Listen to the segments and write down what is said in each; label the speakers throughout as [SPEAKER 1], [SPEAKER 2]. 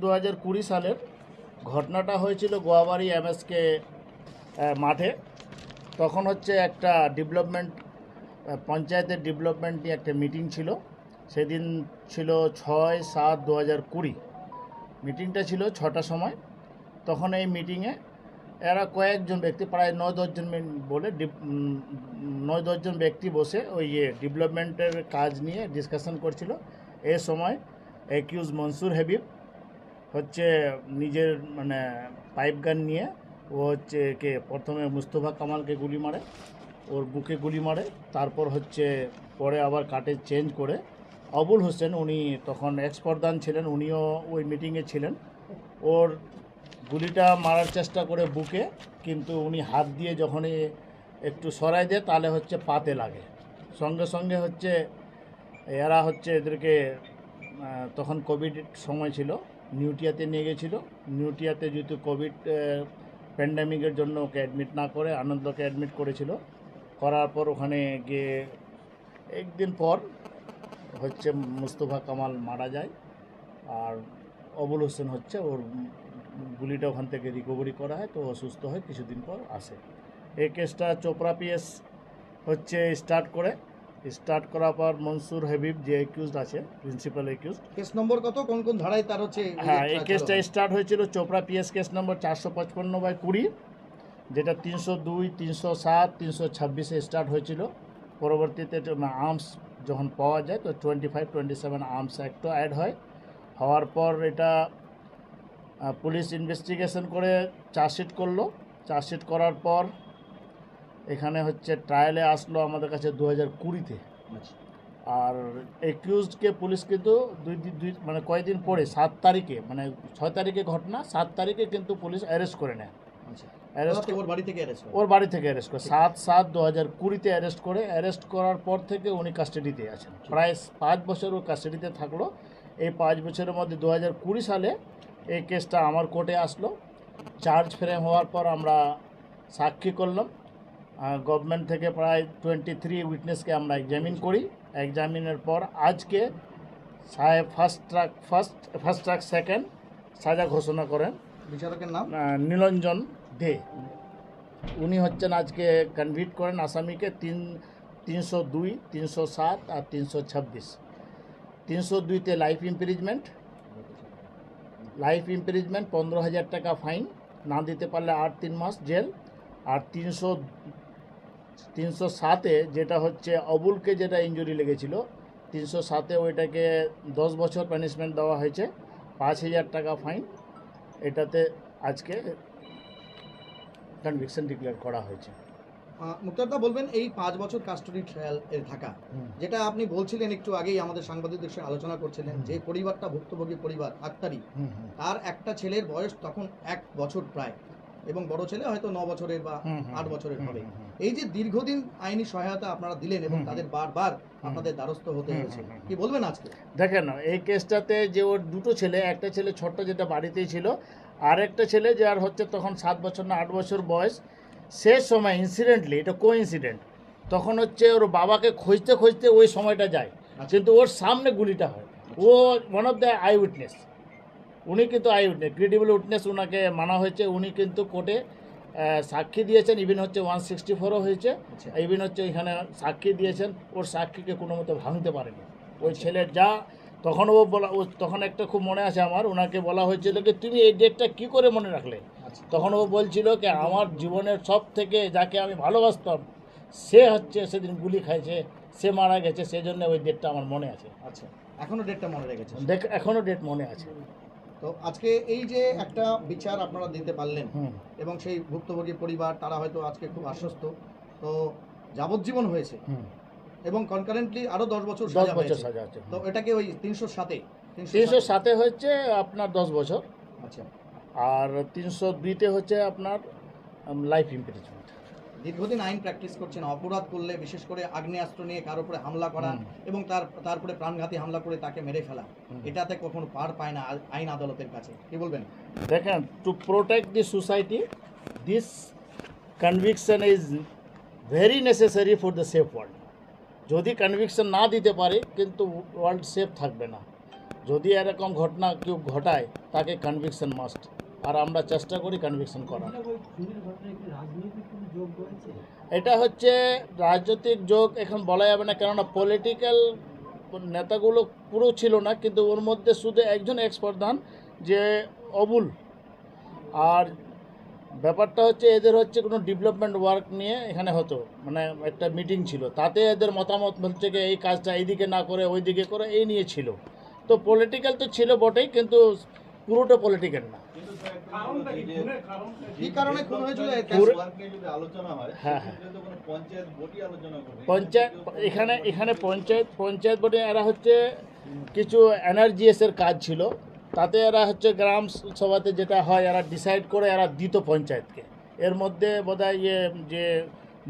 [SPEAKER 1] 2020 সালের ঘটনাটা হয়েছিল গোয়াবাড়ি এমএসকে মাঠে। তখন হচ্ছে একটা ডেভেলপমেন্ট পঞ্চায়েতের ডেভেলপমেন্ট নিয়ে একটা মিটিং ছিল। সেদিন ছিল 6/7/2020। মিটিংটা ছিল 6টার সময়। তখন এই মিটিংয়ে এরা কয়েকজন ব্যক্তি, প্রায় 9-10 জন বলে 9-10 জন ব্যক্তি বসে ওই ডেভেলপমেন্টের কাজ নিয়ে ডিসকাশন করছিল। এই সময় অ্যাকিউজ মনসুর হাবিব হচ্ছে নিজের পাইপ গান নিয়ে ও হচ্ছে প্রথমে মুস্তফা কামালকে গুলি মারে, ওর বুকে গুলি মারে। তারপর হচ্ছে পরে আবার কাটে চেঞ্জ করে আবুল হোসেন, উনি তখন এক্স প্রধান ছিলেন, উনিও ওই মিটিংয়ে ছিলেন। ওর গুলিটা মারার চেষ্টা করে বুকে, কিন্তু উনি হাত দিয়ে যখনই একটু সরাই দেয় তাহলে হচ্ছে পাতে লাগে। সঙ্গে সঙ্গে হচ্ছে এরা হচ্ছে এদেরকে তখন কোভিড সময় ছিল, নিউটিয়াতে নিয়ে গেছিলো। নিউটিয়াতে যেহেতু কোভিড প্যান্ডামিকের জন্য ওকে অ্যাডমিট না করে আনন্দকে অ্যাডমিট করেছিল। করার পর ওখানে গিয়ে একদিন পর হচ্ছে মুস্তফা কামাল মারা যায়, আর আবুল হোসেন হচ্ছে ওর গুলিটা ওখান থেকে রিকভারি করা হয়, তো অসুস্থ হয়, কিছুদিন পর আসে। এই কেসটা চোপড়া পিএস হচ্ছে স্টার্ট করার পর মনসুর হাবিব যে অ্যাকিউজড আছে, প্রিন্সিপাল অ্যাকিউজড।
[SPEAKER 2] কেস নম্বর কত, কোন কোন ধারায় তার হচ্ছে?
[SPEAKER 1] হ্যাঁ, এই কেসটা স্টার্ট হয়েছিল চোপড়া পিএস কেস নম্বর 455/20, যেটা 302, 307, 326-এ স্টার্ট হয়েছিল। পরবর্তীতে আর্মস যখন পাওয়া যায় তো 25-27 আর্মস অ্যাক্টও অ্যাড হয়। হওয়ার পর এটা পুলিশ ইনভেস্টিগেশন করে চার্জশিট করলো। চার্জশিট করার পর এখানে হচ্ছে ট্রায়ালে আসলো আমাদের কাছে 2020-তে। আর অ্যাকিউজডকে পুলিশ কিন্তু কয়েকদিন পরে 7 তারিখে, 6 তারিখে ঘটনা, 7 তারিখে কিন্তু পুলিশ অ্যারেস্ট করে নেয়।
[SPEAKER 2] ওর বাড়ি থেকে
[SPEAKER 1] অ্যারেস্ট করে 7/7/2020-তে অ্যারেস্ট করে। অ্যারেস্ট করার পর থেকে উনি কাস্টাডিতে আছেন, প্রায় 5 বছর ও কাস্টাডিতে থাকলো। এই 5 বছরের মধ্যে 2020 সালে এই কেসটা আমার কোর্টে আসলো। চার্জ ফ্রেম হওয়ার পর আমরা সাক্ষী করলাম। গভর্নমেন্ট থেকে প্রায় 23 উইটনেসকে আমরা এক্সামিন করি। এক্সামিনের পর আজকে ফার্স্ট ট্রাক সেকেন্ড সাজা ঘোষণা করেন
[SPEAKER 2] বিচারকের নাম
[SPEAKER 1] নীলঞ্জন দে। উনি হচ্ছেন আজকে কনভিক্ট করেন আসামিকে 302, 307 আর 326। 302-তে লাইফ ইমপ্রিজমেন্ট, 15,000 টাকা ফাইন, না দিতে পারলে 8-3 মাস জেল। আর 307-এ যেটা হচ্ছে অবুলকে যেটা ইনজুরি লেগেছিল, 307-এ ওইটাকে 10 বছর পানিশমেন্ট দেওয়া হয়েছে, 5,000 টাকা ফাইন। এটাতে আজকে কনভিকশন ডিক্লেয়ার করা হয়েছে।
[SPEAKER 2] মুক্তারদা বলবেন, এই 5 বছর কাস্টডি ট্রায়াল এর থাকা, যেটা আপনি বলছিলেন একটু আগেই আমাদের সাংবাদিকদের সঙ্গে আলোচনা করছিলেন, যে পরিবারটা ভুক্তভোগী পরিবার আক্তারি, তার একটা ছেলের বয়স তখন 1 বছর প্রায়, এবং বড় ছেলে হয়তো 9 বছরের বা 8 বছরের হবে। এই যে দীর্ঘদিন আইনি সহায়তা আপনারা দিলেন এবং তাদের বারবার আপনাদের দ্বারস্থ হতে হয়েছে, কি বলবেন আজকে?
[SPEAKER 1] দেখেন, এই কেসটাতে যে ওর দুটো ছেলে, একটা ছেলে ছোট্ট যেটা বাড়িতেই ছিল, আর একটা ছেলে যার হচ্ছে তখন 7 বছর না 8 বছর বয়স। শেষ সময় ইনসিডেন্টলি, এটা কোইন্সিডেন্ট, তখন হচ্ছে ওর বাবাকে খুঁজতে খুঁজতে ওই সময়টা যায়, কিন্তু ওর সামনে গুলিটা হয়। ও one of the eye witness, উনি কিন্তু আই উইটনেস, ক্রেডিবল উইটনেস ওনাকে মানা হয়েছে। উনি কিন্তু কোর্টে সাক্ষী দিয়েছেন, ইভেন হচ্ছে 164ও হয়েছে, ইভেন হচ্ছে এখানে সাক্ষী দিয়েছেন। ওর সাক্ষীকে কোনো মতো ভাঙতে পারেনি ওই ছেলের। যা তখন ও বলা, ও তখন একটা খুব মনে আছে আমার, ওনাকে বলা হয়েছিল যে তুমি এই ডেটটা কী করে মনে রাখলে? তখন ও বলছিল কি আমার জীবনের সব থেকে যাকে আমি ভালোবাসতাম সে হচ্ছে সেদিন গুলি খাইছে, সে মারা গেছে, সেই জন্য ওই ডেটটা আমার মনে আছে।
[SPEAKER 2] আচ্ছা, এখনো ডেটটা মনে রেখেছে?
[SPEAKER 1] এখনও ডেট মনে আছে।
[SPEAKER 2] তো আজকে এই যে একটা বিচার আপনারা দিতে পারলেন এবং সেই ভুক্তভোগী পরিবার তারা হয়তো আজকে খুব আশ্বস্ত, তো যাবজ্জীবন হয়েছে এবং কনকারেন্টলি আরো 10 বছর সাজা হয়েছে। তো এটাকে ওই 307-এ
[SPEAKER 1] হচ্ছে আপনার 10 বছর।
[SPEAKER 2] আচ্ছা,
[SPEAKER 1] আর 302-তে হচ্ছে আপনার লাইফ ইমপ্রিজমেন্ট।
[SPEAKER 2] দীর্ঘদিন আইন প্র্যাকটিস করছেন, অপরাধ করলে বিশেষ করে আগ্নেয়াস্ত্র নিয়ে কারোর উপরে হামলা করা এবং তারপরে প্রাণঘাতী হামলা করে তাকে মেরে ফেলা, এটাতে কখনো পার পায় না আইন আদালতের কাছে, কি বলবেন?
[SPEAKER 1] দেখেন, to protect the society this conviction is very necessary for the safe world. যদি কনভিকশন না দিতে পারে কিন্তু ওয়ার্ল্ড সেফ থাকবে না। যদি এরকম ঘটনা কেউ ঘটায় তাকে কনভিকশন মাস্ট, আর আমরা চেষ্টা করি কনভিকশন করার। এটা হচ্ছে রাজনৈতিক যোগ এখন বলা যাবে না, কেননা পলিটিক্যাল নেতাগুলো পুরো ছিল না, কিন্তু ওর মধ্যে শুধু একজন এক্স প্রধান যে অবুল। আর ব্যাপারটা হচ্ছে এদের হচ্ছে কোনো ডেভেলপমেন্ট ওয়ার্ক নিয়ে এখানে হতো, মানে একটা মিটিং ছিল, তাতে এদের মতামত হচ্ছে কি এই কাজটা এইদিকে না করে ওইদিকে করে এই নিয়ে ছিল। তো পলিটিক্যাল তো ছিল বটেই, কিন্তু পুরোটা পলিটিক্যাল না।
[SPEAKER 2] কি কারণে খুন হয়েছিল
[SPEAKER 1] হ্যাঁ হ্যাঁ, পঞ্চায়েত এখানে পঞ্চায়েত বোর্ডে এরা হচ্ছে কিছু এনআরজিএসের কাজ ছিল, তাতে এরা হচ্ছে গ্রাম সভাতে যেটা হয় এরা ডিসাইড করে এরা দিত পঞ্চায়েতকে। এর মধ্যে বোধহয় যে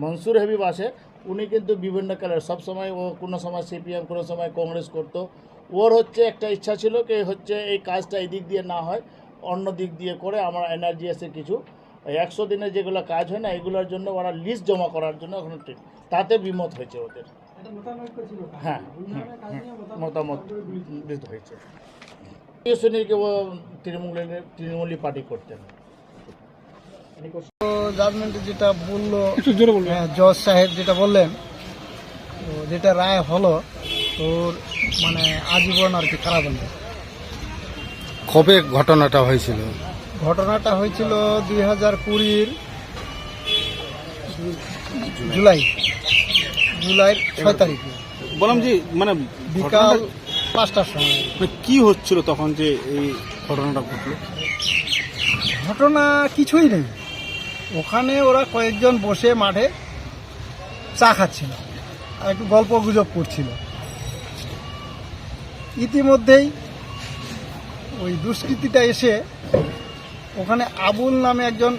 [SPEAKER 1] মনসুর হাবিব আছে, উনি কিন্তু বিভিন্ন কালার সবসময়, ও কোনো সময় সিপিএম কোনো সময় কংগ্রেস করতো। ওর হচ্ছে একটা ইচ্ছা ছিল কি হচ্ছে এই কাজটা এই দিক দিয়ে না হয় অন্য দিক দিয়ে করে আমরা এনআরজিএসের কিছু 100 দিনের যেগুলো কাজ হয় না এগুলোর জন্য ওরা লিস্ট জমা করার জন্য ওখানে তাতে বিমত হয়েছে ওদের। হ্যাঁ, মতামত হয়েছে। শ্রেণীকে ও তৃণমূলী পার্টি করতেন।
[SPEAKER 3] জাজমেন্টে যেটা বললো জজ সাহেব যেটা বললেন, তো যেটা রায় হলো তোর মানে আজীবন আর কি কারাদণ্ড।
[SPEAKER 4] কবে ঘটনাটা হয়েছিল?
[SPEAKER 3] ঘটনাটা হয়েছিল 2020 জুলাইয়ের 6 তারিখে।
[SPEAKER 4] বললাম যে মানে
[SPEAKER 3] বিকাল 5টার সময়।
[SPEAKER 4] কি হচ্ছিল তখন যে এই ঘটনাটা ঘটলো?
[SPEAKER 3] ঘটনা কিছুই নেই, ওখানে ওরা কয়েকজন বসে মাঠে চা খাচ্ছিল আর একটু গল্প গুজব করছিল। ইতিমধ্যেই ওই দুষ্কৃতীটা এসে ওখানে আবুল নামে একজন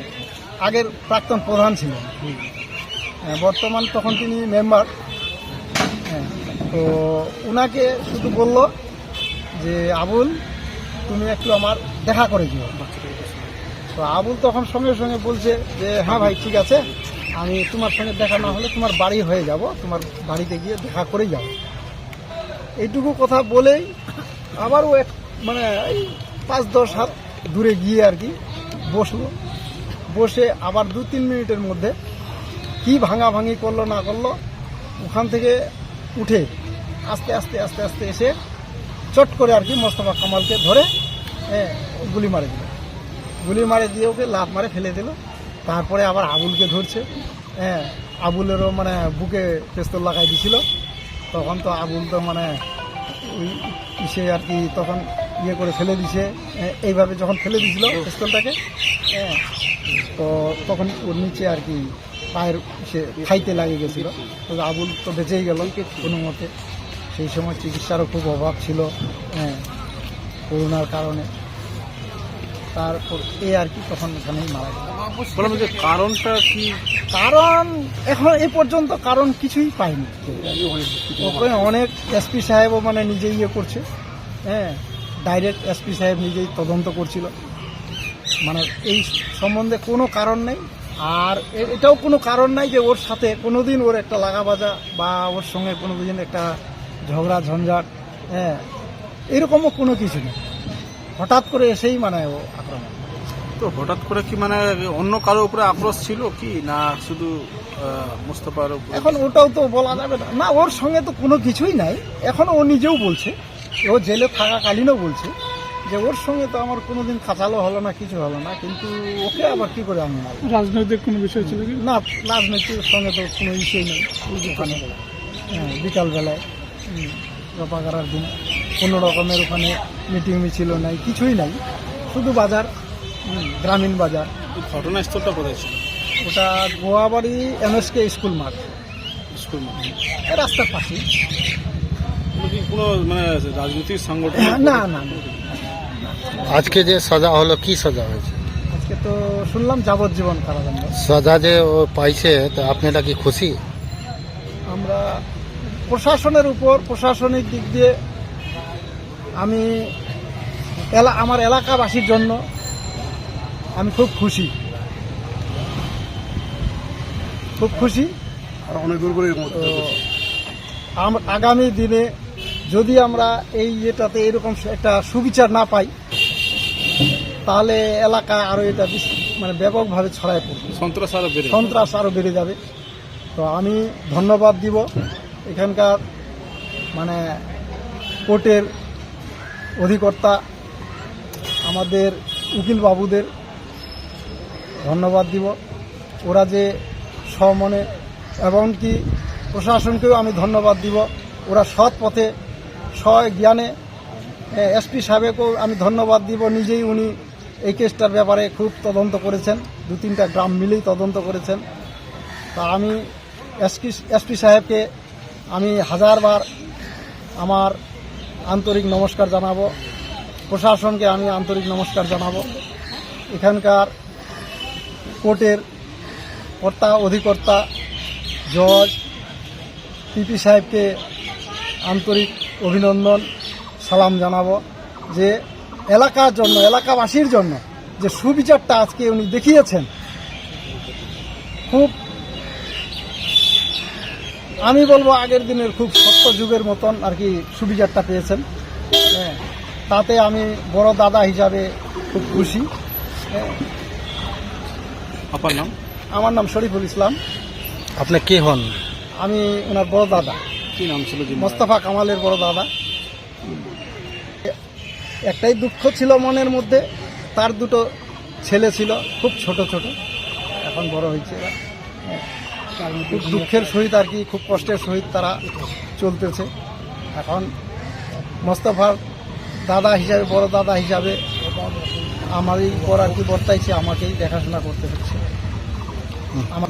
[SPEAKER 3] আগের প্রাক্তন প্রধান ছিলেন, বর্তমান তখন তিনি মেম্বার। তো ওনাকে শুধু বলল যে আবুল তুমি একটু আমার দেখা করে দিও। তো আবুল তখন সঙ্গে সঙ্গে বলছে যে হ্যাঁ ভাই ঠিক আছে, আমি তোমার সঙ্গে দেখা না হলে তোমার বাড়ি হয়ে যাব, তোমার বাড়িতে গিয়ে দেখা করেই যাব। এইটুকু কথা বলেই আবার ও মানে এই 5-10 হাত দূরে গিয়ে আর কি বসলো। বসে আবার 2-3 মিনিটের মধ্যে কি ভাঙাভাঙি করলো না করলো, ওখান থেকে উঠে আস্তে আস্তে আস্তে আস্তে এসে চট করে আর কি মোস্তফা কামালকে ধরে গুলি মারে দিল। গুলি মারে দিয়ে ওকে লাফ মারে ফেলে দিল। তারপরে আবার আবুলকে ধরছে। আবুলেরও মানে বুকে পেস্তল লাগাই দিছিল। তখন তো আবুল তো মানে ওই সে আর কি তখন ইয়ে করে ফেলে দিছে। এইভাবে যখন ফেলে দিছিল পেস্তলটাকে, তো তখন ওর নিচে আর কি পায়ের সে খাইতে লাগিয়ে গেছিলো। তো আবুল তো বেঁচেই গেল কোনো মতে। সেই সময় চিকিৎসারও খুব অভাব ছিল করোনার কারণে। তারপর এই আর কি তখন ওখানেই মারা গেল।
[SPEAKER 4] বললাম যে কারণটা কি?
[SPEAKER 3] কারণ এখন এই পর্যন্ত কারণ কিছুই পাইনি। ওখানে অনেক এসপি সাহেবও মানে নিজেই ইয়ে করছে, ডাইরেক্ট এসপি সাহেব নিজেই তদন্ত করছিল, মানে এই সম্বন্ধে কোনো কারণ নেই। আর এটাও কোনো কারণ নাই যে ওর সাথে কোনোদিন ওর একটা লাগাবাজা বা ওর সঙ্গে কোনোদিন একটা ঝগড়া ঝঞ্ঝাট, এরকমও কোনো কিছু নেই। হঠাৎ করে এসেই মানে ও আক্রমণ।
[SPEAKER 4] তো হঠাৎ করে কি মানে অন্য কারোর উপরে আক্রোশ ছিল কি না শুধু মোস্তফার উপরে?
[SPEAKER 3] এখন ওটাও তো বলা যাবে না। না, ওর সঙ্গে তো কোনো কিছুই নাই। এখন ও নিজেও বলছে, ও জেলে থাকাকালীনও বলছে যে ওর সঙ্গে তো আমার কোনোদিন খাঁচালো হলো না, কিছু হলো না, কিন্তু ওকে আবার কি করে আমি মারব?
[SPEAKER 5] রাজনৈতিক কোনো বিষয় ছিল কি
[SPEAKER 3] না, রাজনীতির সঙ্গে তো কোনো ইস্যুই নেই। ওখানে বিকালবেলায় রপাগারার দিন কোনো রকমের ওখানে মিটিং মিছিল নাই, কিছুই নাই, শুধু বাজার, গ্রামীণ বাজার।
[SPEAKER 4] ঘটনাস্থলটা কোথায় ছিল?
[SPEAKER 3] ওটা গোয়াবাড়ি এমএসকে স্কুল মাঠ,
[SPEAKER 4] স্কুল মাঠ
[SPEAKER 3] রাস্তার পাশেই।
[SPEAKER 4] কোনো মানে রাজনৈতিক সংগঠন?
[SPEAKER 3] না না না।
[SPEAKER 4] আজকে যে সাজা হলো কি সাজা হয়েছে?
[SPEAKER 3] আজকে তো শুনলাম যাবজ্জীবন কারাদণ্ড।
[SPEAKER 4] সাজা যে ও পাইছে তা আপনারা কি খুশি?
[SPEAKER 3] আমরা প্রশাসনের উপর, প্রশাসনিক দিক দিয়ে আমি আমার এলাকাবাসীর জন্য আমি খুব খুশি, খুব খুশি।
[SPEAKER 4] আর অনেক দূর করে
[SPEAKER 3] আগামী দিনে যদি আমরা এই এটাতে এরকম একটা সুবিচার না পাই, তাহলে এলাকা আরও এটা মানে ব্যাপকভাবে ছড়ায় পড়বে,
[SPEAKER 4] সন্ত্রাস আরো বেড়ে
[SPEAKER 3] সন্ত্রাস আরও বেড়ে যাবে। তো আমি ধন্যবাদ দিব এখানকার মানে কোর্টের অধিকর্তা আমাদের উকিল বাবুদের ধন্যবাদ দিব। ওরা যে সমনে, এমনকি প্রশাসনকেও আমি ধন্যবাদ দিব, ওরা সৎ পথে জ্ঞানে। এসপি সাহেবকেও আমি ধন্যবাদ দিব, নিজেই উনি এই কেসটার ব্যাপারে খুব তদন্ত করেছেন, 2-3টা গ্রাম মিলেই তদন্ত করেছেন। তা আমি এসপি সাহেবকে আমি হাজারবার আমার আন্তরিক নমস্কার জানাবো, প্রশাসনকে আমি আন্তরিক নমস্কার জানাবো, এখানকার কোর্টের অধিকর্তা জজ পিপি সাহেবকে আন্তরিক অভিনন্দন সালাম জানাবো, যে এলাকার জন্য, এলাকাবাসীর জন্য যে সুবিচারটা আজকে উনি দেখিয়েছেন, খুব আমি বলবো আগের দিনের খুব সত্য যুগের মতন আর কি সুবিচারটা পেয়েছেন। হ্যাঁ, তাতে আমি বড় দাদা হিসাবে খুব খুশি। হ্যাঁ,
[SPEAKER 4] আপনার নাম?
[SPEAKER 3] আমার নাম শরীফুল ইসলাম।
[SPEAKER 4] আপনি কে হন?
[SPEAKER 3] আমি ওনার বড় দাদা,
[SPEAKER 4] কি নাম ছিল?
[SPEAKER 3] মোস্তফা কামালের বড় দাদা। একটাই দুঃখ ছিল মনের মধ্যে, তার 2টো ছেলে ছিল, খুব ছোট ছোট, এখন বড় হয়েছে এরা। খুব দুঃখের সহিত আর কি, খুব কষ্টের সহিত তারা চলতেছে। এখন মোস্তফার দাদা হিসাবে, বড় দাদা হিসাবে আমারই উপর আর কি বর্তাইছে, আমাকেই দেখাশোনা করতে হচ্ছে। আমার